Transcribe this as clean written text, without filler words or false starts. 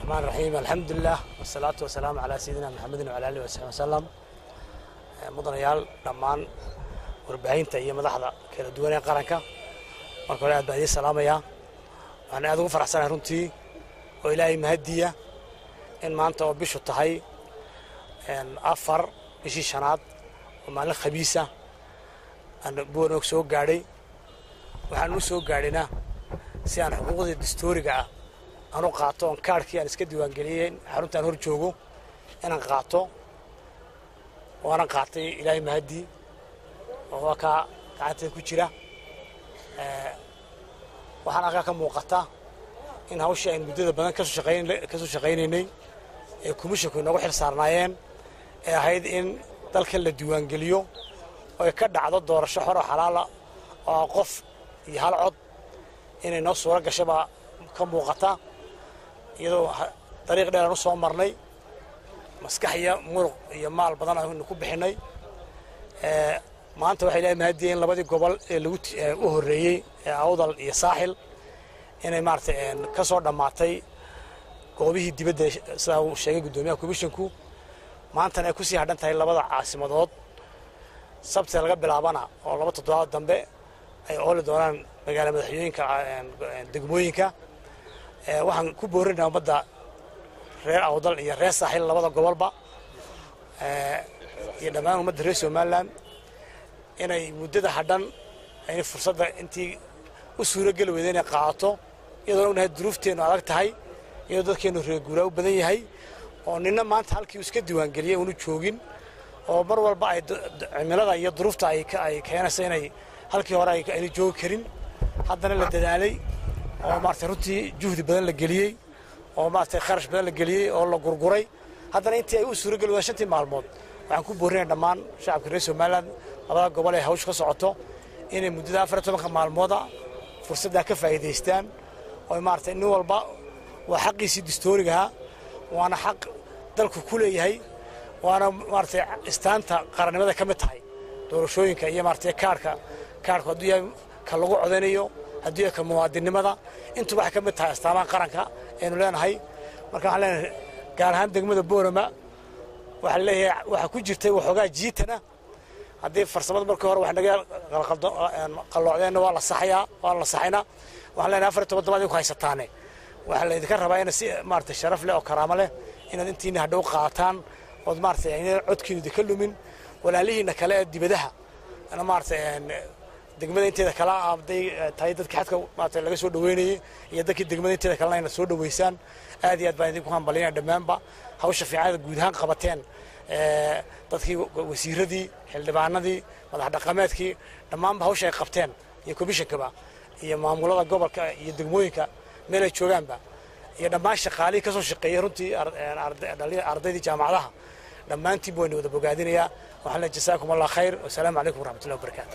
الرحمن الرحيم. الحمد لله والصلاة والسلام على سيدنا محمد وعلى آله وصحبه وسلم. مدنيال دمان warbaahinta iyo madaxda kala duwan ee qaranka marka hore aad baan idin salaamayaa. Waxaan aad ugu faraxsanahay runtii oo Ilaahay mahadiya in maanta oo bishu tahay 4 bishii shanaad oo maalin Khamiis ah aan boorog soo gaadhay. waxaan u soo gaadhina si aan xuquuqda dastuuriga ah aan u qaato on kaarkii aan iska diiwaan geliyay xaruntaan hor joogo inaan qaato waana qaatay Ilaahay mahadi oo ka gacanta ku jira. waxaan aqaa ka muuqata in hawsha ay muddada badan ka soo shaqeynay ee komishanku inagu xil saarnaayeen ee ahayd in dalka la diiwaan geliyo oo ka dhacdo doorasho xor oo xalaal ah oo qof iyo hal cod inay noo suura gashaba ka muuqata iyadoo dariiq dheer aan soo marnay maskax iyo muruq iyo maal badan aan ku bixinay. maanta waxay Ilaahay mahadiyeen labadii gobol ee lagu u horeeyay ee Awdal iyo Saaxil inay maartay ka soo dhamaatay goobihii dibadda sida uu sheegay gudoomiyaha komishanku. maantana ay ku sii hadhan tahay labada caasimadood sabti laga bilaabana oo 2 toddobaad dambe ay ooli doonaan magaalada madaxweynaha degmooyinka. waxaan ku boorinayaa ummadda reer Awdal iyo reer Saaxil labada gobolba iyo dhammaan ummadda reer Somaliland inay muddada hadhan ay fursadda intii u suura gal weydeen ay qaato iyadoo uu duruufteenu adag tahay iyadoo dadkeenu reer guuraa u badan yahay oo ninna maanta halkii iska diiwaan geliyay uu joogin oo mar walba ay cimilada iyo duruufta ay keenaysaa inay halkii hore ay joogi karin. haddana la dadaalay oo maartay runtii juhdi badan la geliyay oo maartay kharash badan la geliyay oo la gurguray. haddana intii ay u suura gal weydeen 5 maalmood waxaan ku boorinayaa dhammaan shacabka reer Somaliland labada gobol ee hawsha ka socoto inay muddada 14 maalmooda fursadda ka faa'iideystaan oo maartay nin walba waa xaqiisii dastuuriga waana xaq dalku ku leeyahay waana maartay istaanta qarannimada ka mid tahay doorashooyinka iyo maartay kaarka hadii ay ka lagu codanayo hadii ka muwaadinimada intu wax ka mid tahay astaamaha qaranka aynu leenahay. marka waxaan leenahay gaar ahaan degmada Boorama waxa ku jirtay waxoogaa jiitana haddii farsamada markii hore wax naga qalloocdeen waa la saxayaa waa la saxayna waxaan leenahay 4 toddobaad ku haysataane waxa la idinka rabaa in si maartay sharaf leh oo karaamo leh inaad intiina hadhow qaataan oo maartay inay codkiina ka lumin walaalihiina kale ee dibadaha ana maartay degmada inteeda kala abday tahay dadka xadka maartay laga soo dhaweynayay iyo dadkii degmada inteeda kala inay soo dhaweysaan aad iyo aad baan idinku hambalyeynaa dhammaanba hawsha fiican guud ahaan qabateen dadkii wasiiradii xildhibaanadii madax dhaqameedkii dhammaanba hawsha ay qabteen iyo komishankaba iyo maamulada gobolka iyo degmooyinka meel ay joogaanba iyo dhammaan shaqaalihii ka soo shaqeeyay runtii ardaydii jaamacadaha dhammaantiin baan wada bogaadinayaa. waxaan la jasaakum Allah khayr wa salaamu alaykum wa rahmatullahi wa barakaatuh.